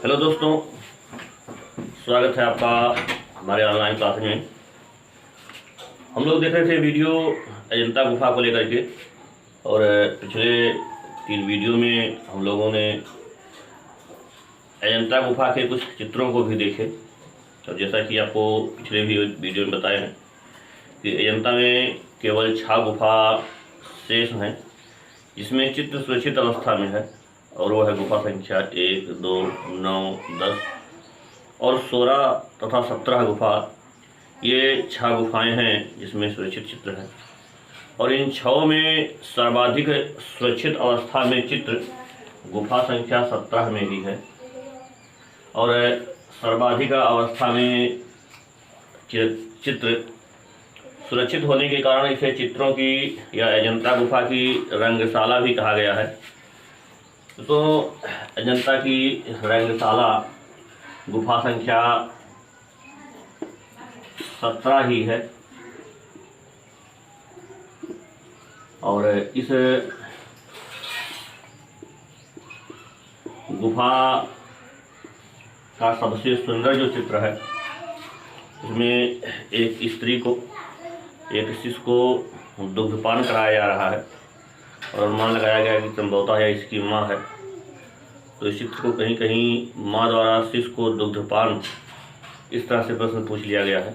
Hello दोस्तों, स्वागत है आपका हमारे ऑनलाइन क्लास में। हम लोग देख रहे थे वीडियो अजंता गुफा को लेकर के, और पिछले 3 वीडियो में हम लोगों ने अजंता गुफा के कुछ चित्रों को भी देखे। और जैसा कि आपको पिछले भी वीडियो में बताया है कि अजंता में केवल 6 गुफा शेष हैं जिसमें चित्र सुरक्षित अवस्था में है, और वो है गुफा संख्या 1, 2, 9, 10 और 16 तथा 17 गुफा। ये 6 गुफाएं हैं जिसमें सुरक्षित चित्र है, और इन 6 में सर्वाधिक सुरक्षित अवस्था में चित्र गुफा संख्या 17 में ही है। और सर्वाधिक अवस्था में चित्र सुरक्षित होने के कारण इसे चित्रों की या अजंता गुफा की रंगशाला भी कहा गया है। तो अजंता की रंगशाला गुफा संख्या 17 ही है, और इस गुफा का सबसे सुंदर जो चित्र है उसमें एक स्त्री को, एक शिशु को दुग्धपान कराया जा रहा है, और अनुमान लगाया गया कि संभवतः यह इसकी माँ है। तो इस चित्र को कहीं कहीं माँ द्वारा शिशु को दुग्धपान इस तरह से प्रश्न पूछ लिया गया है।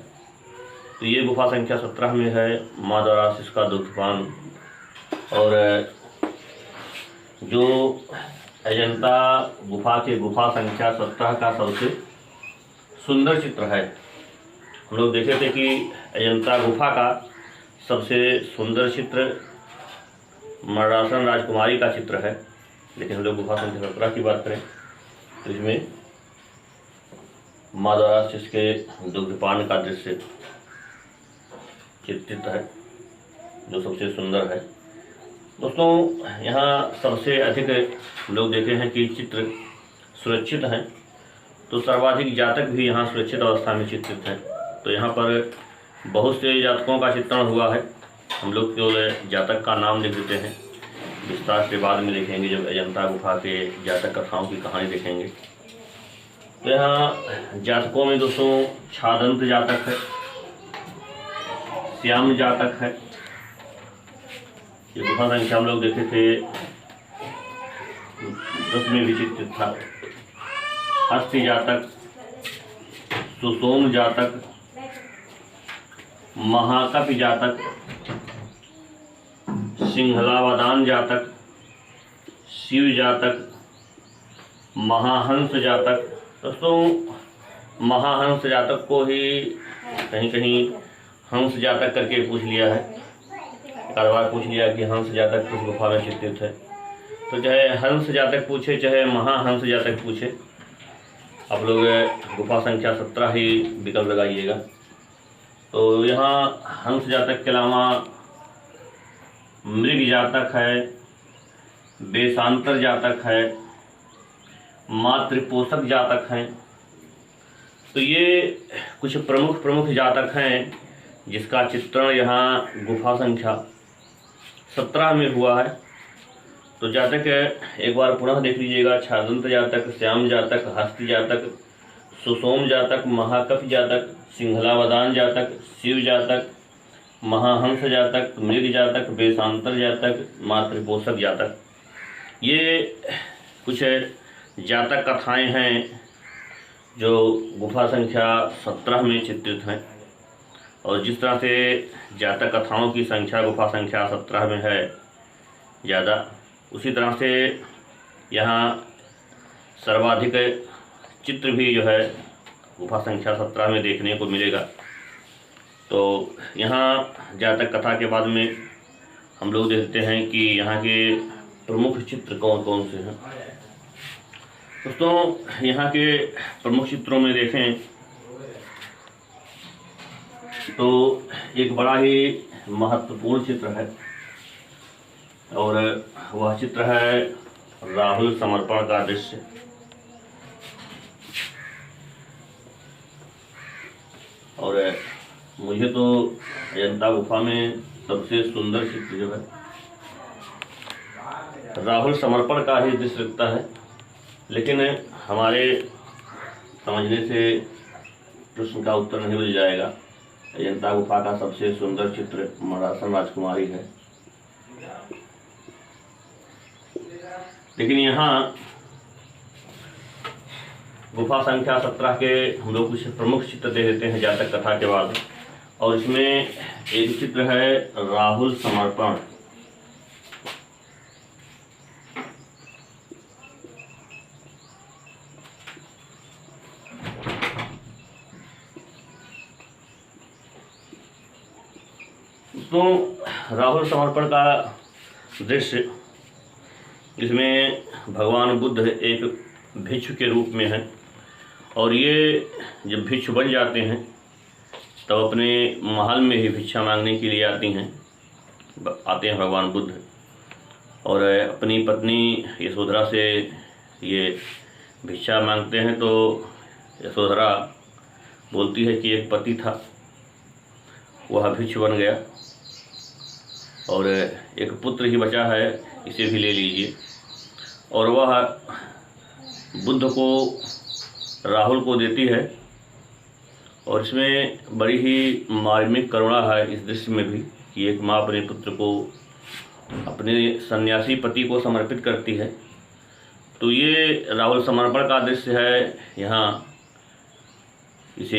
तो ये गुफा संख्या 17 में है, माँ द्वारा शिशु का दुग्धपान। और जो अजंता गुफा के गुफा संख्या 17 का सबसे सुंदर चित्र है, हम लोग देखे थे कि अजंता गुफा का सबसे सुंदर चित्र मर्दासन राजकुमारी का चित्र है, लेकिन हम लोग गुफा संख्या 17 की बात करें तो इसमें माँ द्वारा शिशु के दुग्धपान का दृश्य चित्रित है जो सबसे सुंदर है। दोस्तों, यहाँ सबसे अधिक लोग देखे हैं कि चित्र सुरक्षित हैं, तो सर्वाधिक जातक भी यहाँ सुरक्षित अवस्था में चित्रित हैं। तो यहाँ पर बहुत से जातकों का चित्रण हुआ है। हम लोग केवल जातक का नाम लिख देते हैं, विस्तार से बाद में देखेंगे जब अजंता गुफा के जातक कथाओं की कहानी देखेंगे। तो यहाँ जातकों में दोस्तों छादंत जातक है, श्याम जातक है, ये गुफा संख्या हम लोग देखे थे 10 में भी चित्रित था। हस्ती जातक, सुसोम जातक, महाकपि जातक, सिंहलावदान जातक, शिव जातक, महाहंस जातक। दोस्तों, महाहंस जातक को ही कहीं कहीं हंस जातक करके पूछ लिया है, एक बार पूछ लिया कि हंस जातक किस गुफा में चित्रित है। तो चाहे हंस जातक पूछे चाहे महाहंस जातक पूछे, आप लोग गुफा संख्या 17 ही विकल्प लगाइएगा। तो यहाँ हंस जातक के अलावा मृग जातक है, बेसांतर जातक है, मातृपोषक जातक हैं। तो ये कुछ प्रमुख जातक हैं जिसका चित्रण यहाँ गुफा संख्या 17 में हुआ है। तो जातक एक बार पुनः देख लीजिएगा: छादंत जातक, श्याम जातक, हस्ती जातक, सुसोम जातक, महाकपि जातक, सिंहलावदान जातक, शिव जातक, महाहंस जातक, मृग जातक, बेसांतर जातक, मातृपोषक जातक। ये कुछ जातक कथाएं हैं जो गुफा संख्या 17 में चित्रित हैं। और जिस तरह से जातक कथाओं की संख्या गुफा संख्या 17 में है ज़्यादा, उसी तरह से यहाँ सर्वाधिक चित्र भी जो है गुफा संख्या 17 में देखने को मिलेगा। तो यहाँ जातक कथा के बाद में हम लोग देखते हैं कि यहाँ के प्रमुख चित्र कौन कौन से हैं। दोस्तों, यहाँ के प्रमुख चित्रों में देखें तो एक बड़ा ही महत्वपूर्ण चित्र है, और वह चित्र है राहुल समर्पण का दृश्य। और मुझे तो अजंता गुफा में सबसे सुंदर चित्र जो है राहुल समर्पण का ही दृश्य लगता है। लेकिन हमारे समझने से प्रश्न का उत्तर नहीं मिल जाएगा। अजंता गुफा का सबसे सुंदर चित्र मरासन राजकुमारी है। लेकिन यहाँ गुफा संख्या 17 के हम लोग कुछ प्रमुख चित्र दे देते हैं जातक कथा के बाद। और इसमें एक चित्र है राहुल समर्पण। तो राहुल समर्पण का दृश्य, इसमें भगवान बुद्ध एक भिक्षु के रूप में है और ये जब भिक्षु बन जाते हैं तब अपने महल में ही भिक्षा मांगने के लिए आते हैं भगवान बुद्ध, और अपनी पत्नी यशोधरा से ये भिक्षा मांगते हैं। तो यशोधरा बोलती है कि एक पति था, वह भिक्षु बन गया और एक पुत्र ही बचा है, इसे भी ले लीजिए। और वह बुद्ध को राहुल को देती है। और इसमें बड़ी ही मार्मिक करुणा है इस दृश्य में भी कि एक माँ अपने पुत्र को, अपने सन्यासी पति को समर्पित करती है। तो ये राहुल समर्पण का दृश्य है। यहाँ इस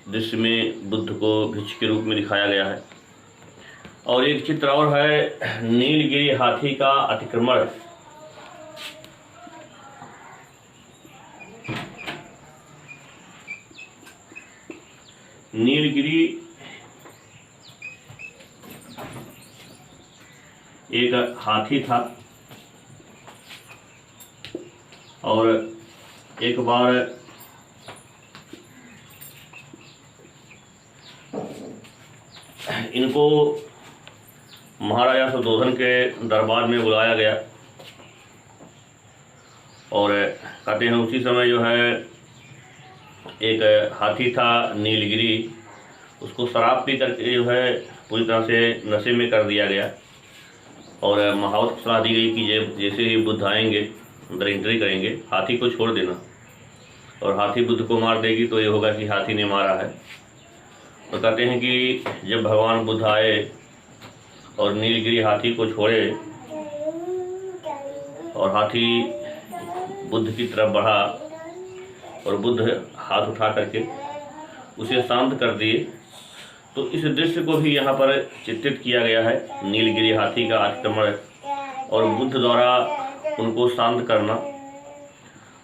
दृश्य में बुद्ध को भिक्षु के रूप में दिखाया गया है। और एक चित्र और है नीलगिरी हाथी का अतिक्रमण। नीलगिरी एक हाथी था और एक बार इनको महाराजा सुधोधन के दरबार में बुलाया गया और कहते हैं उसी समय जो है एक हाथी था नीलगिरी, उसको शराब पी करके जो है पूरी तरह से नशे में कर दिया गया। और महावत सलाह दी गई कि जैसे ही बुद्ध आएंगे, अंदर एंट्री करेंगे, हाथी को छोड़ देना, और हाथी बुद्ध को मार देगी तो ये होगा कि हाथी ने मारा है। तो कहते हैं कि जब भगवान बुद्ध आए और नीलगिरी हाथी को छोड़े और हाथी बुद्ध की तरफ बढ़ा और बुद्ध हाथ उठा करके उसे शांत कर दिए। तो इस दृश्य को भी यहाँ पर चित्रित किया गया है, नीलगिरी हाथी का आक्रमण और बुद्ध द्वारा उनको शांत करना।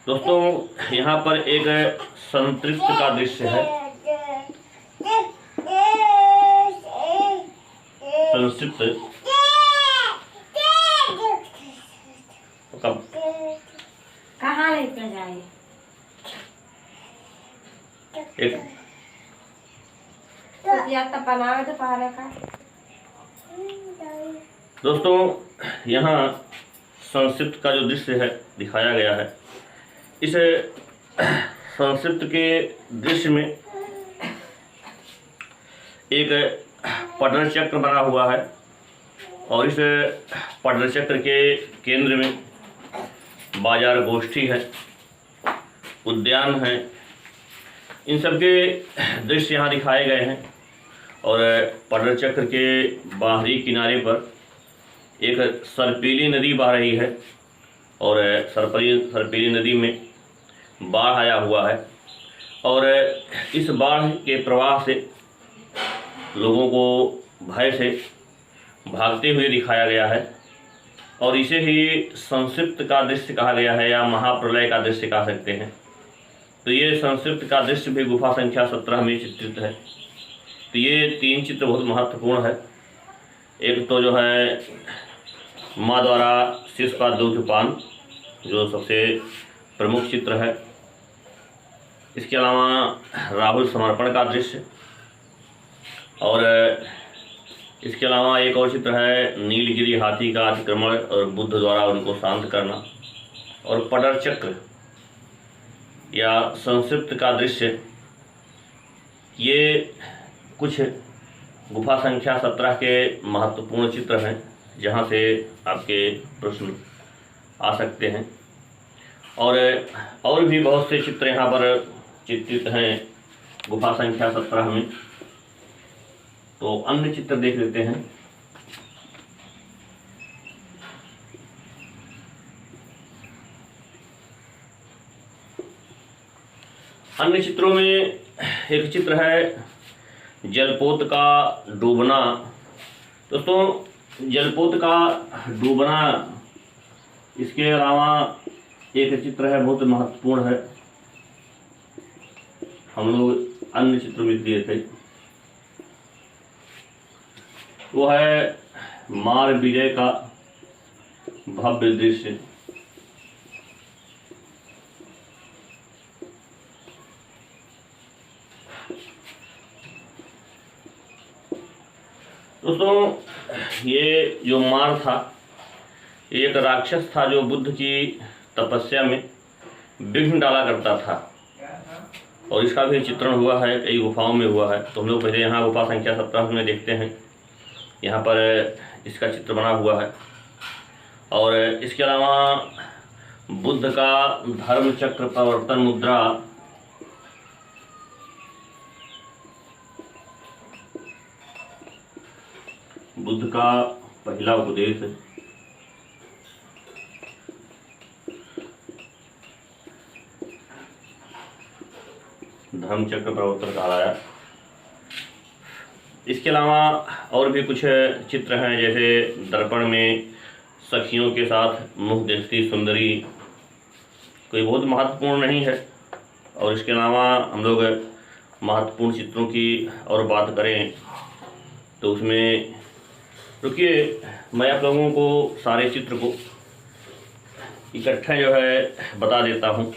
दोस्तों यहाँ पर एक संतृप्त का दृश्य है। संतृप्त कहाँ लेकर जाए एक का। दोस्तों यहाँ संक्षिप्त का जो दृश्य है दिखाया गया है, इस संक्षिप्त के दृश्य में एक पटल चक्र बना हुआ है और इस पटल चक्र के केंद्र में बाजार गोष्ठी है, उद्यान है, इन सब के दृश्य यहाँ दिखाए गए हैं। और पटल चक्र के बाहरी किनारे पर एक सर्पीली नदी बह रही है और सर्पीली नदी में बाढ़ आया हुआ है और इस बाढ़ के प्रवाह से लोगों को भय से भागते हुए दिखाया गया है और इसे ही संक्षिप्त का दृश्य कहा गया है या महाप्रलय का दृश्य कह सकते हैं। तो ये संक्षिप्त का दृश्य भी गुफा संख्या 17 में चित्रित है। तो ये तीन चित्र बहुत महत्वपूर्ण है। एक तो जो है माँ द्वारा शिष्य का दूधपान, जो सबसे प्रमुख चित्र है। इसके अलावा राहुल समर्पण का दृश्य और इसके अलावा एक और चित्र है नीलगिरी हाथी का अतिक्रमण और बुद्ध द्वारा उनको शांत करना। और पटल चक्र या संक्षिप्त का दृश्य, ये कुछ गुफा संख्या 17 के महत्वपूर्ण चित्र हैं जहाँ से आपके प्रश्न आ सकते हैं। और भी बहुत से चित्र यहाँ पर चित्रित हैं गुफा संख्या 17 में। तो अन्य चित्र देख लेते हैं। अन्य चित्रों में एक चित्र है जलपोत का डूबना। दोस्तों जलपोत का डूबना, इसके अलावा एक चित्र है बहुत महत्वपूर्ण है, हम लोग अन्य चित्र में दिए थे, वो है मार विजय का भव्य दृश्य। दोस्तों ये जो मार था, ये एक राक्षस था जो बुद्ध की तपस्या में विघ्न डाला करता था, और इसका भी चित्रण हुआ है, कई गुफाओं में हुआ है। तो हम लोग पहले यहाँ गुफा संख्या 17 में देखते हैं, यहाँ पर इसका चित्र बना हुआ है। और इसके अलावा बुद्ध का धर्म चक्र प्रवर्तन मुद्रा, बुद्ध का पहला उपदेश, धर्म चक्र प्रवर्तन कहलाया। इसके अलावा और भी कुछ चित्र हैं, जैसे दर्पण में सखियों के साथ मुख देखती सुंदरी, कोई बहुत महत्वपूर्ण नहीं है। और इसके अलावा हम लोग महत्वपूर्ण चित्रों की और बात करें तो उसमें रुकिए, मैं आप लोगों को सारे चित्र को इकट्ठा जो है बता देता हूँ।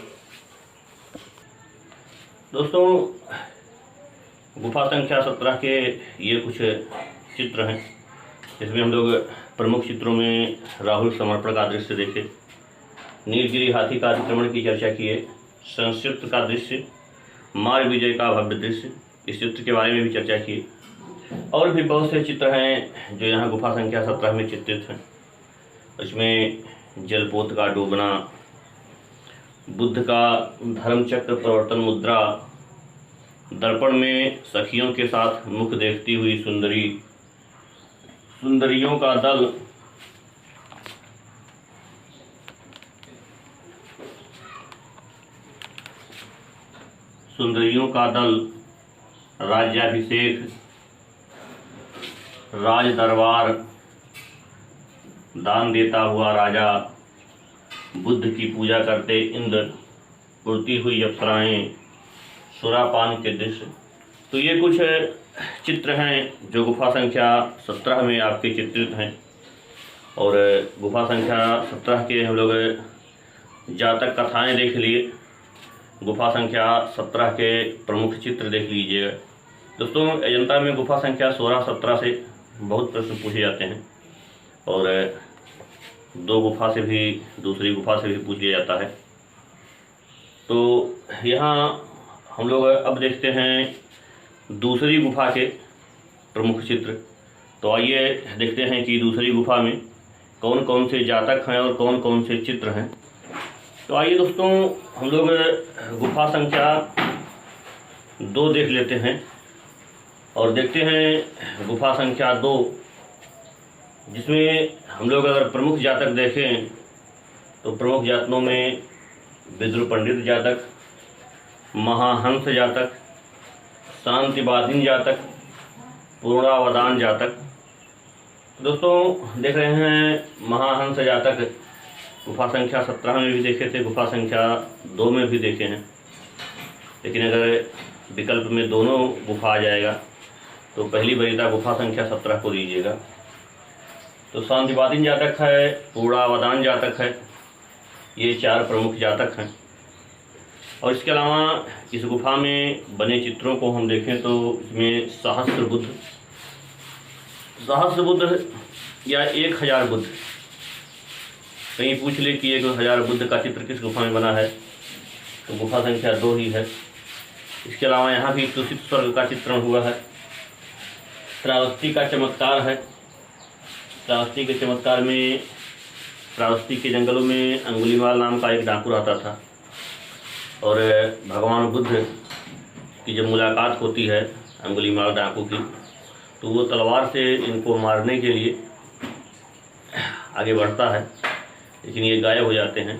दोस्तों गुफा संख्या 17 के ये कुछ चित्र हैं, इसमें हम लोग प्रमुख चित्रों में राहुल समर्पण का दृश्य देखे, नीलगिरी हाथी का अतिक्रमण की चर्चा किए, संस्कृत का दृश्य, मार विजय का भव्य दृश्य, इस चित्र के बारे में भी चर्चा की। और भी बहुत से चित्र हैं जो यहाँ गुफा संख्या 17 में चित्रित हैं। इसमें जलपोत का डूबना, बुद्ध का धर्म चक्र प्रवर्तन मुद्रा, दर्पण में सखियों के साथ मुख देखती हुई सुंदरी, सुंदरियों का दल, सुंदरियों का दल, राज्याभिषेक, राज दरबार, दान देता हुआ राजा, बुद्ध की पूजा करते इंद्र, उड़ती हुई अप्सराएं, सुरापान के दृश्य। तो ये कुछ चित्र हैं जो गुफा संख्या 17 में आपके चित्रित हैं। और गुफा संख्या 17 के हम लोग जातक कथाएं देख लिए, गुफा संख्या 17 के प्रमुख चित्र देख लीजिएगा। दोस्तों अजंता में गुफा संख्या 16-17 से बहुत प्रश्न पूछे जाते हैं, और दो गुफा से भी, दूसरी गुफा से भी पूछ लिया जाता है। तो यहाँ हम लोग अब देखते हैं दूसरी गुफा के प्रमुख चित्र। तो आइए देखते हैं कि दूसरी गुफा में कौन कौन से जातक हैं और कौन कौन से चित्र हैं। तो आइए दोस्तों हम लोग गुफा संख्या 2 देख लेते हैं, और देखते हैं गुफा संख्या 2, जिसमें हम लोग अगर प्रमुख जातक देखें तो प्रमुख जातकों में विद्रुप पंडित जातक, महाहंस जातक, शांतिवादीन जातक, पूर्णावदान जातक। दोस्तों देख रहे हैं महाहंस जातक गुफा संख्या 17 में भी देखे थे, गुफा संख्या 2 में भी देखे हैं, लेकिन अगर विकल्प में दोनों गुफा आ जाएगा तो पहली वरीयता गुफा संख्या 17 को दीजिएगा। तो शांतिवादीन जातक है, पूर्णावदान जातक है, ये 4 प्रमुख जातक हैं। और इसके अलावा इस गुफा में बने चित्रों को हम देखें तो इसमें सहस्त्र बुद्ध या 1000 बुद्ध, कहीं पूछ ले कि 1000 बुद्ध का चित्र किस गुफा में बना है, तो गुफा संख्या 2 ही है। इसके अलावा यहाँ भी तुषित स्वर्ग का चित्रण हुआ है, श्रावस्ती का चमत्कार है। श्रावस्ती के चमत्कार में श्रावस्ती के जंगलों में अंगुलीमाल नाम का एक डाकू रहता था और भगवान बुद्ध की जब मुलाकात होती है अंगुलीमाल डाकू की, तो वो तलवार से इनको मारने के लिए आगे बढ़ता है, लेकिन ये गायब हो जाते हैं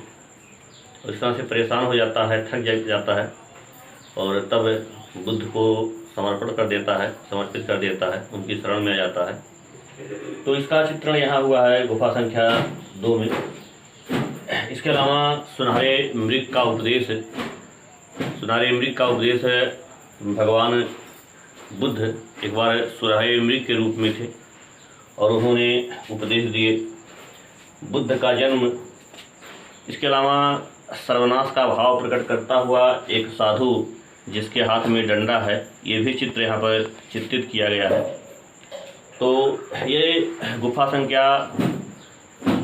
और इस तरह से परेशान हो जाता है, थक जाता है और तब बुद्ध को समर्पित कर देता है, उनकी शरण में आ जाता है। तो इसका चित्रण यहाँ हुआ है गुफा संख्या 2 में। इसके अलावा सुनहरे मृग का उपदेश है। भगवान बुद्ध एक बार सुनहरे मृग के रूप में थे और उन्होंने उपदेश दिए। बुद्ध का जन्म, इसके अलावा सर्वनाश का भाव प्रकट करता हुआ एक साधु जिसके हाथ में डंडा है, ये भी चित्र यहाँ पर चित्रित किया गया है। तो ये गुफा संख्या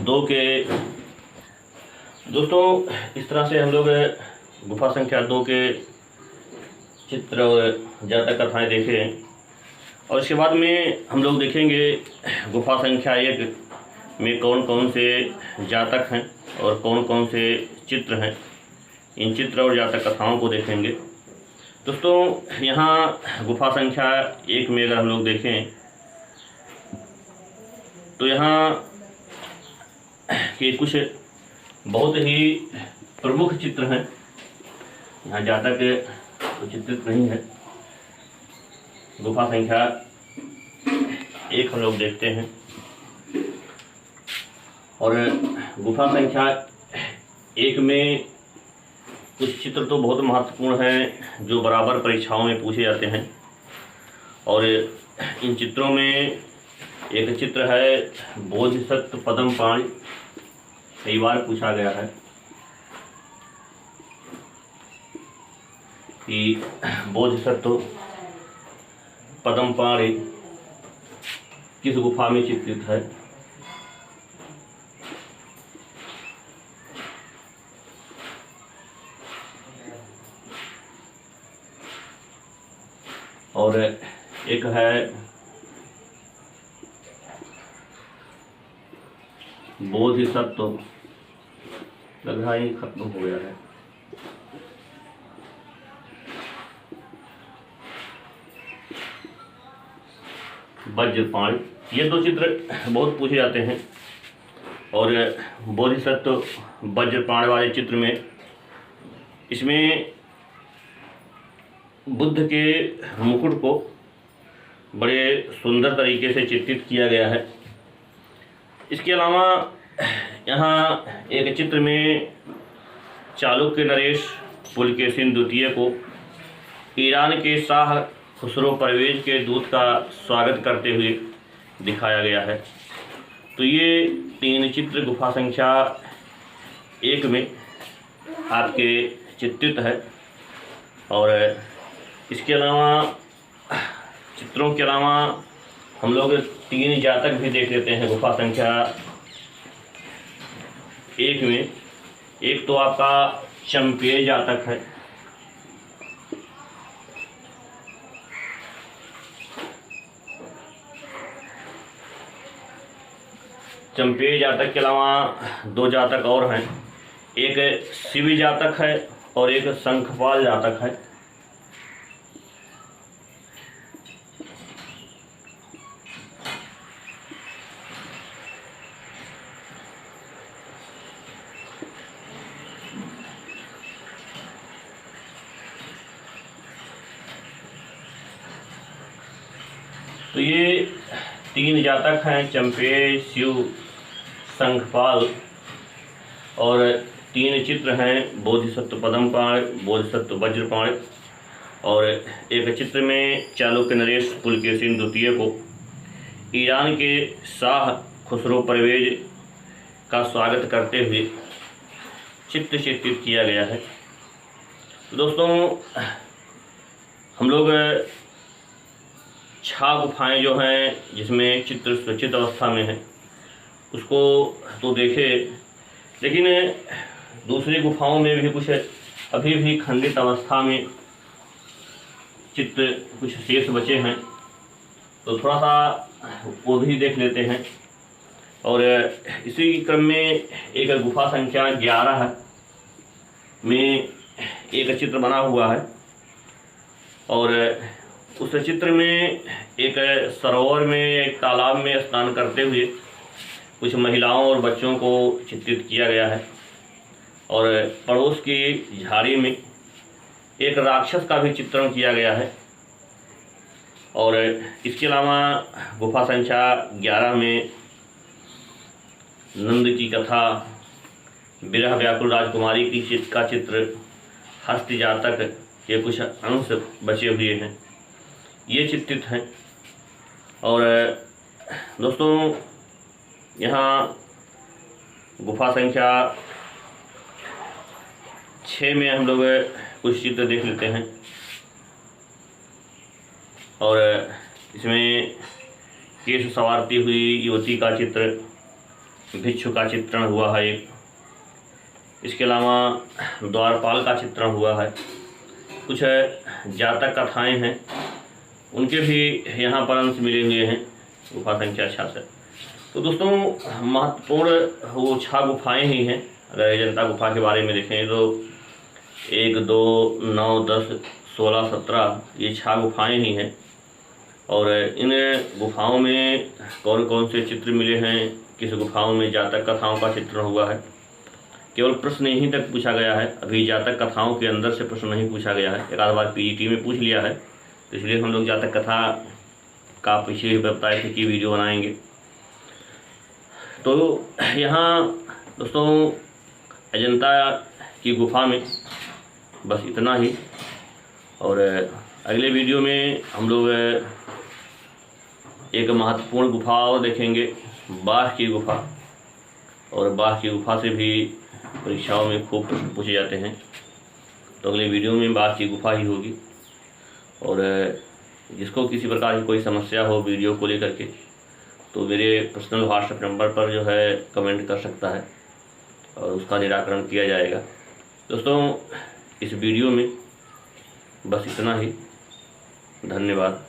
2 के दोस्तों, इस तरह से हम लोग गुफा संख्या 2 के चित्र और जातक कथाएँ देखें और इसके बाद में हम लोग देखेंगे गुफा संख्या 1 में कौन कौन से जातक हैं और कौन कौन से चित्र हैं। इन चित्र और जातक कथाओं को देखेंगे। दोस्तों, यहाँ गुफा संख्या 1 में अगर हम लोग देखें तो यहाँ के कुछ बहुत ही प्रमुख चित्र हैं। यहाँ जातक तो चित्रित नहीं है। गुफा संख्या 1 हम लोग देखते हैं और गुफा संख्या 1 में कुछ चित्र तो बहुत महत्वपूर्ण हैं जो बराबर परीक्षाओं में पूछे जाते हैं। और इन चित्रों में एक चित्र है बोधिसत्व पद्म पाणि, कई बार पूछा गया है कि बोधिसत्व पद्म पाणि किस गुफा में चित्रित है। और एक है बोधिसत्व, लग रहा है ये खत्म हो गया है। वज्रपाणि, ये 2 चित्र बहुत पूछे जाते हैं। और बोधिसत्व वज्रपाणि वाले चित्र में इसमें बुद्ध के मुकुट को बड़े सुंदर तरीके से चित्रित किया गया है। इसके अलावा यहाँ एक चित्र में चालुक्य नरेश पुलकेशिन द्वितीय को ईरान के शाह खुसरो परवेज के दूत का स्वागत करते हुए दिखाया गया है। तो ये 3 चित्र गुफा संख्या 1 में आपके चित्रित है। और इसके अलावा चित्रों के अलावा हम लोग 3 जातक भी देख लेते हैं गुफा संख्या 1 में। एक तो आपका चंपेय जातक है। चंपेय जातक के अलावा 2 जातक और हैं, एक शिवी जातक है और एक शंखपाल जातक है। तो ये 3 जातक हैं, चंपेय, शिव, शंखपाल। और 3 चित्र हैं, बोधिसत्व पद्म पाणि, बोधिसत्व वज्रपाणि। और एक चित्र में चालुक्य नरेश पुलकेशिन द्वितीय को ईरान के शाह खुसरो परवेज का स्वागत करते हुए चित्र चित्रित किया गया है। तो दोस्तों, हम लोग 6 गुफाएँ जो हैं जिसमें चित्र सुरक्षित अवस्था में है उसको तो देखे, लेकिन दूसरी गुफाओं में भी कुछ अभी भी खंडित अवस्था में चित्र कुछ शेष बचे हैं, तो थोड़ा सा वो भी देख लेते हैं। और इसी क्रम में एक गुफा संख्या 11 में एक चित्र बना हुआ है और उस चित्र में एक सरोवर में, एक तालाब में स्नान करते हुए कुछ महिलाओं और बच्चों को चित्रित किया गया है और पड़ोस की झाड़ी में एक राक्षस का भी चित्रण किया गया है। और इसके अलावा गुफा संख्या 11 में नंद की कथा, विरह व्याकुल राजकुमारी का चित्र, हस्त जातक, ये कुछ अंश बचे हुए हैं, ये चित्रित हैं। और दोस्तों यहाँ गुफा संख्या 6 में हम लोग कुछ चित्र देख लेते हैं और इसमें केश संवारती हुई युवती का चित्र, भिक्षु का चित्रण हुआ है एक। इसके अलावा द्वारपाल का चित्रण हुआ है। कुछ जातक कथाएं हैं, उनके भी यहाँ पर अंश मिले हुए हैं गुफा संख्या 66। तो दोस्तों महत्वपूर्ण वो 6 गुफाएं ही हैं। अगर अजंता गुफा के बारे में देखें तो 1, 2, 9, 10, 16, 17 ये 6 गुफाएं ही हैं। और इन गुफाओं में कौन कौन से चित्र मिले हैं, किस गुफाओं में जातक कथाओं का चित्रण हुआ है, केवल प्रश्न यहीं तक पूछा गया है। अभी जातक कथाओं के अंदर से प्रश्न नहीं पूछा गया है। एक आध बार पीजीटी में पूछ लिया है, तो इसलिए हम लोग जातक कथा का पीछे बताए थे कि वीडियो बनाएंगे। तो यहाँ दोस्तों अजंता की गुफा में बस इतना ही। और अगले वीडियो में हम लोग एक महत्वपूर्ण गुफा और देखेंगे, बाघ की गुफा। और बाघ की गुफा से भी परीक्षाओं में खूब प्रश्न पूछे जाते हैं। तो अगले वीडियो में बाघ की गुफा ही होगी। और जिसको किसी प्रकार की कोई समस्या हो वीडियो को लेकर के, तो मेरे पर्सनल व्हाट्सएप नंबर पर जो है कमेंट कर सकता है और उसका निराकरण किया जाएगा। दोस्तों इस वीडियो में बस इतना ही। धन्यवाद।